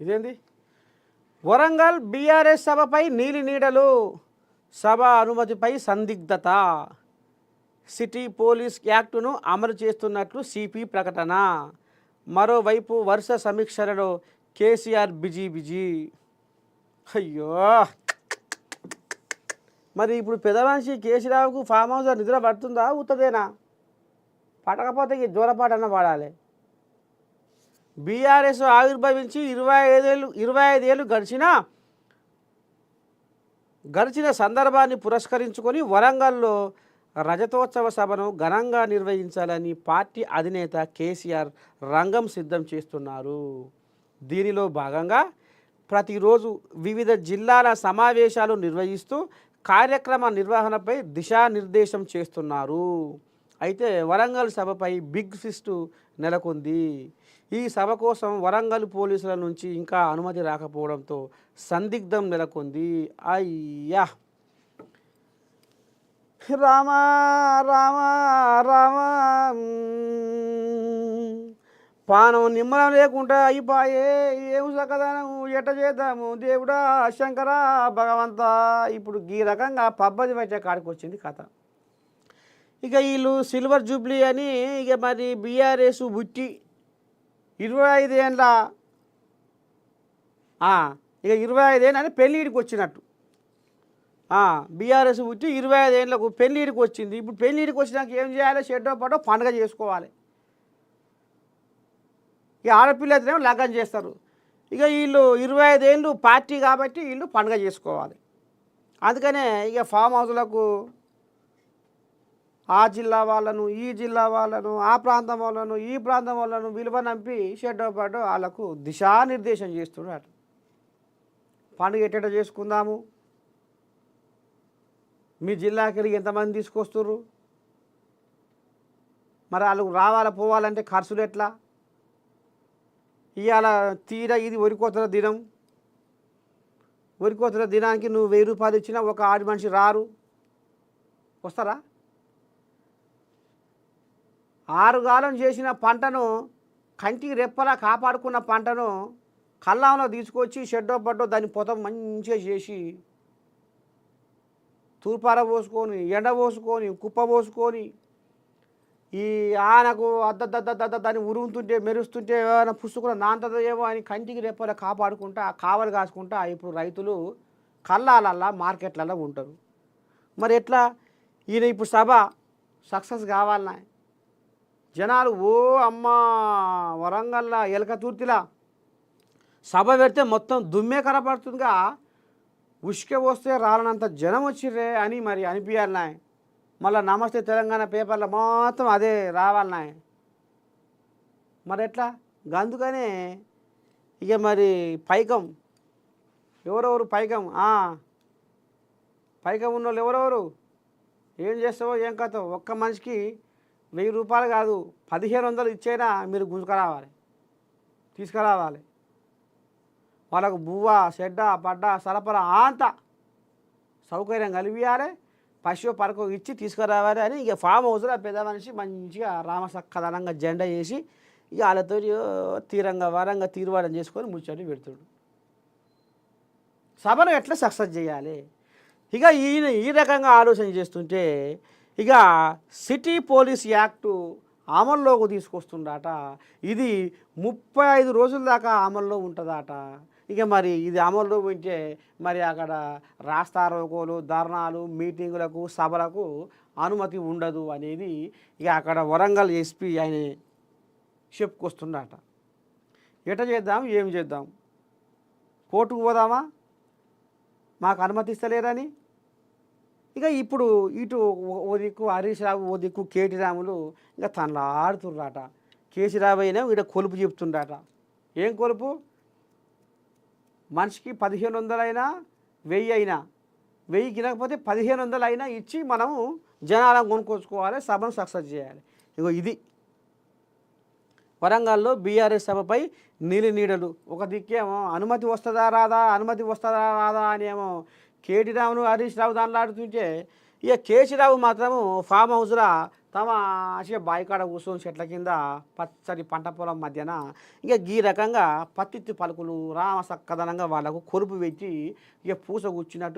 ఇదేంది? వరంగల్ బీఆర్ఎస్ సభపై నీడలు, సభ అనుమతిపై సందిగ్ధత, city police యాక్టును అమలు చేస్తున్నట్లు సిపి ప్రకటన. మరోవైపు వరుస సమీక్షలలో కేసీఆర్ బిజీ. అయ్యో, మరి ఇప్పుడు పెదమనిషి కేసీరావుకు ఫామ్ హౌస్ నిద్ర పడుతుందా ఉత్తదేనా? పడకపోతే ఈ జోలపాటన పాడాలి. బీఆర్ఎస్ ఆవిర్భవించి 25 ఏళ్ళు గడిచిన సందర్భాన్ని పురస్కరించుకొని వరంగల్లో రజతోత్సవ సభను ఘనంగా నిర్వహించాలని పార్టీ అధినేత కేసీఆర్ రంగం సిద్ధం చేస్తున్నారు. దీనిలో భాగంగా ప్రతిరోజు వివిధ జిల్లాల సమావేశాలు నిర్వహిస్తూ కార్యక్రమ నిర్వహణపై దిశానిర్దేశం చేస్తున్నారు. అయితే వరంగల్ సభపై బిగ్ ఫిస్ట్ నెలకొంది. ఈ సభ కోసం వరంగల్ పోలీసుల నుంచి ఇంకా అనుమతి రాకపోవడంతో సందిగ్ధం నెలకొంది. అయ్యా రామా రామా రామా, పానం నిమ్మలం లేకుండా అయిపోయే, ఏం సకదానం ఎట్ట చేద్దాము దేవుడా శంకర భగవంత. ఇప్పుడు ఈ రకంగా పబ్బది వచ్చే కాడికి వచ్చింది కథ. ఇక వీళ్ళు సిల్వర్ జూబ్లీ అని ఇక మరి బీఆర్ఎస్ బుట్టి 25 ఏళ్ళ ఇక 25 ఏళ్ళని పెళ్ళిడికి వచ్చినట్టు. బీఆర్ఎస్ పుట్టి 25 ఏళ్ళకు పెళ్ళిడికి వచ్చింది. ఇప్పుడు పెళ్ళిడికి వచ్చినాక ఏం చేయాలి? షెడ్డో పాటో పండుగ చేసుకోవాలి. ఇక ఆడపిల్ల అయితేనేమో లగ్గం చేస్తారు. ఇక వీళ్ళు 25 ఏళ్ళు పార్టీ కాబట్టి వీళ్ళు పండుగ చేసుకోవాలి. అందుకనే ఇక ఫామ్ హౌస్లకు ఆ జిల్లా వాళ్ళను, ఈ జిల్లా వాళ్ళను, ఆ ప్రాంతం వాళ్ళను, ఈ ప్రాంతం వాళ్ళను విలువనంపి షెడ్డో పాటు వాళ్ళకు దిశానిర్దేశం చేస్తున్నాడు. పండుగ ఎట్ట చేసుకుందాము, మీ జిల్లాకి వెళ్ళి ఎంతమంది తీసుకొస్తుర్రు, మరి వాళ్ళకు రావాలా పోవాలంటే ఖర్చులు ఎట్లా, ఇవాళ తీరా ఇది వరికోతల దినం, వరికోతల దినానికి నువ్వు 1000 రూపాయలు ఇచ్చినా ఒక ఆడి మనిషి రారు, వస్తారా? 6 గాలం చేసిన పంటను, కంటికి రెప్పలా కాపాడుకున్న పంటను కల్లాంలో తీసుకొచ్చి షెడ్డో పడ్డో దాన్ని పొతం మంచిగా చేసి తూర్పార పోసుకొని, ఎండ పోసుకొని, కుప్ప పోసుకొని, ఈ ఆనకు అద్దద్దద్ద దాన్ని ఉరుగుతుంటే మెరుస్తుంటే ఏమైనా పుసుకున్న నాంతదో ఏమో అని కంటికి రెప్పలా కాపాడుకుంటా కావలి కాసుకుంటా ఇప్పుడు రైతులు కల్లాలల్లా మార్కెట్లలో ఉంటారు. మరి ఎట్లా ఈయన ఇప్పుడు సభ సక్సెస్ కావాలన్నా జనాలు ఓ అమ్మ వరంగల్లా ఎలకతుర్తిలా సభ పెడితే మొత్తం దుమ్మే కనపడుతుందిగా, ఉష్కె వస్తే రాలనంత జనం వచ్చిర్రే అని మరి అనిపించాలి. మళ్ళీ నమస్తే తెలంగాణ పేపర్లో మొత్తం అదే రావాలన్నాయి. మరి ఎట్లా? అందుకనే ఇక మరి పైకం ఎవరెవరు పైకం ఉన్న వాళ్ళు ఎవరెవరు ఏం చేస్తావో ఏం కథో, ఒక్క మనిషికి 1000 రూపాయలు కాదు 1500 ఇచ్చైనా మీరు తీసుకురావాలి. వాళ్ళకు బువ్వ, చెడ్డ, పడ్డ, సరఫరా అంతా సౌకర్యం కలిపియాలి, పశువు పరకు ఇచ్చి తీసుకురావాలి అని ఇక ఫామ్ హౌస్లో పెద్ద మనిషి మంచిగా రామసక్కదనంగా జెండా వేసి ఇక వాళ్ళతో తీరంగా వారంగా తీరువాడం చేసుకొని ముచ్చట్లు పెడుతుడు. సభను ఎట్లా సక్సెస్ చేయాలి? ఇక ఈయన ఈ రకంగా ఆలోచన చేస్తుంటే ఇక సిటీ పోలీస్ యాక్టు అమల్లోకి తీసుకొస్తుందట. ఇది 35 రోజుల దాకా అమల్లో ఉంటుందట. ఇక మరి ఇది అమల్లో ఉంటే మరి అక్కడ రాస్తారోకోలు, ధర్నాలు, మీటింగులకు, సభలకు అనుమతి ఉండదు అనేది ఇక అక్కడ వరంగల్ ఎస్పీ ఆయన చెప్పుకొస్తుందట. ఎట చేద్దాం, ఏం చేద్దాం, కోర్టుకు పోదామా, మాకు అనుమతిస్తలేరని. ఇక ఇప్పుడు ఇటు ఓ దిక్కు హరీష్ రావు, ఓ దిక్కు కేటీ రాములు ఇంకా తనలాడుతుర్రాట. కేసీరావు అయినా వీడ కొలుపు చెప్తుండట. ఏం కొలుపు? మనిషికి 1500 అయినా 1000 అయినా, 1000 గినకపోతే 1500 అయినా ఇచ్చి మనము జనాలను కొనుక్కొచ్చుకోవాలి, సభను సక్సెస్ చేయాలి. ఇగో ఇది వరంగల్లో బీఆర్ఎస్ సభపై నీడలు. ఒక దిక్కేమో అనుమతి వస్తుందా రాదా అనేమో కేటీ రామును హరీష్ రావు దానిలాడుతుంటే ఇక కేసీరావు మాత్రము ఫామ్ హౌస్లో తమ బాయికాడ కూర్చొని చెట్ల కింద పచ్చని పంట పొలం మధ్యన ఇక ఈ రకంగా పత్తిత్తు పలుకులు రామ సక్కదనంగా వాళ్ళకు కొరుపు పెట్టి ఇక పూస కూర్చున్నట్టు